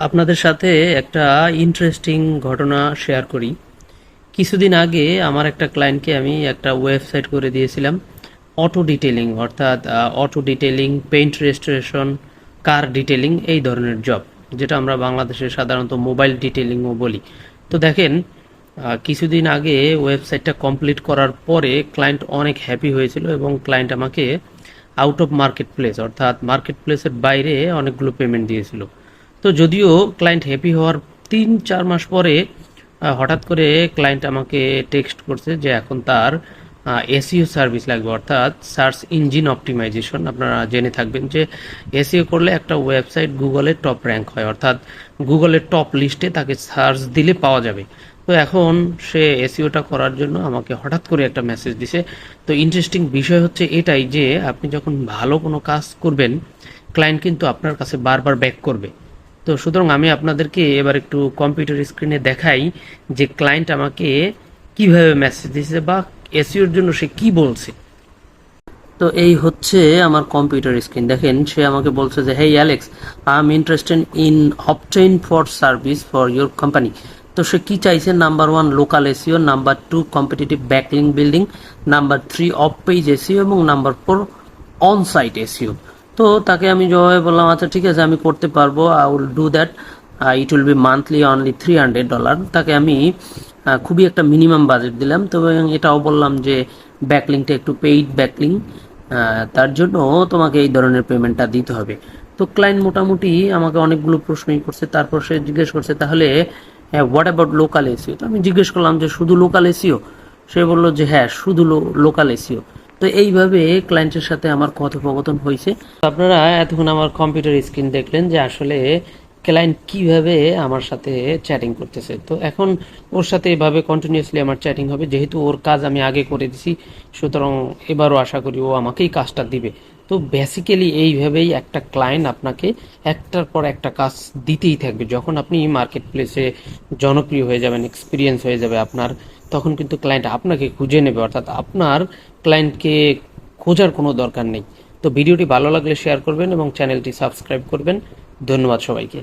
আপনাদের সাথে একটা ইন্টারেস্টিং ঘটনা শেয়ার করি। কিছুদিন আগে আমার একটা ক্লায়েন্টকে আমি একটা ওয়েবসাইট করে দিয়েছিলাম অটো ডিটেলিং, অর্থাৎ অটো ডিটেলিং, পেইন্ট রেস্টোরেশন, কার ডিটেলিং, এই ধরনের জব, যেটা আমরা বাংলাদেশে সাধারণত মোবাইল ডিটেলিংও বলি। তো দেখেন, কিছুদিন আগে ওয়েবসাইটটা কমপ্লিট করার পরে ক্লায়েন্ট অনেক হ্যাপি হয়েছিল এবং ক্লায়েন্ট আমাকে আউট অফ মার্কেট প্লেস, অর্থাৎ মার্কেট প্লেসের বাইরে অনেকগুলো পেমেন্ট দিয়েছিল। তো যদিও ক্লায়েন্ট হ্যাপি হওয়ার 3-4 মাস পরে হঠাৎ করে ক্লায়েন্ট আমাকে টেক্সট করছে যে এখন তার এসইও সার্ভিস লাগবে, অর্থাৎ সার্চ ইঞ্জিন অপটিমাইজেশন। আপনারা জেনে থাকবেন যে এসইও করলে একটা ওয়েবসাইট গুগলের টপ র্যাঙ্ক হয়, অর্থাৎ গুগলের টপ লিস্টে তাকে সার্চ দিলে পাওয়া যাবে। তো এখন সে এসইওটা করার জন্য আমাকে হঠাৎ করে একটা মেসেজ দিছে। তো ইন্টারেস্টিং বিষয় হচ্ছে এটাই যে আপনি যখন ভালো কোনো কাজ করবেন, ক্লায়েন্ট কিন্তু আপনার কাছে বারবার ব্যাক করবে। তো সুতরাং আমি আপনাদেরকে এবার একটু কম্পিউটার স্ক্রিনে দেখাই যে ক্লায়েন্ট আমাকে কিভাবে মেসেজ দিয়েছে বা এসইওর জন্য সে কি বলছে। তো এই হচ্ছে আমার কম্পিউটার স্ক্রিন, দেখেন সে আমাকে বলছে যে hey Alex, I am interested in obtain for service for your company. তো সে কি চাইছে? Number 1 local SEO, number 2 competitive backlink building, number 3 off page SEO এবং নাম্বার 4 অন সাইট এসইও। তো তাকে আমি জবাবে বললাম আচ্ছা ঠিক আছে, আমি করতে পারবো, I will do that, it will be monthly only $300। তাকে আমি খুবই একটা মিনিমাম বাজেট দিলাম। তবে এটাও বললাম যে ব্যাকলিংটা একটু পেইড ব্যাকলিং, তার জন্য তোমাকে এই ধরনের পেমেন্টটা দিতে হবে। তো ক্লায়েন্ট মোটামুটি আমাকে অনেকগুলো প্রশ্নই করছে, তারপর সে জিজ্ঞেস করছে তাহলে হোয়াট অ্যাবাউট লোকাল এসিও। তো আমি জিজ্ঞেস করলাম যে শুধু লোকাল এসিও? সে বললো যে হ্যাঁ, শুধু লোকাল এসিও। তো এইভাবে ক্লায়েন্টের সাথে আমার কথোপকথন হয়েছে। আপনারা এতক্ষণ আমার কম্পিউটার স্ক্রিন দেখলেন যে আসলে ক্লায়েন্ট কিভাবে আমার সাথে চ্যাটিং করতেছে। তো এখন ওর সাথে এভাবে কন্টিনিউয়াসলি আমার চ্যাটিং হবে, যেহেতু ওর কাজ আমি আগে করে দিছি, সুতরাং এবারও আশা করি ও আমাকেই কাজটা দিবে। তো বেসিক্যালি এইভাবেই একটা ক্লায়েন্ট আপনাকে একটার পর একটা কাজ দিতেই থাকবে। যখন আপনি মার্কেট প্লেসে জনপ্রিয় হয়ে যাবেন, এক্সপিরিয়েন্স হয়ে যাবে আপনার, তখন কিন্তু ক্লায়েন্ট আপনাকে খুঁজে নেবে, অর্থাৎ আপনার ক্লায়েন্টকে খোঁজার কোনো দরকার নেই। তো ভিডিওটি ভালো লাগলে শেয়ার করবেন এবং চ্যানেলটি সাবস্ক্রাইব করবেন। ধন্যবাদ সবাইকে।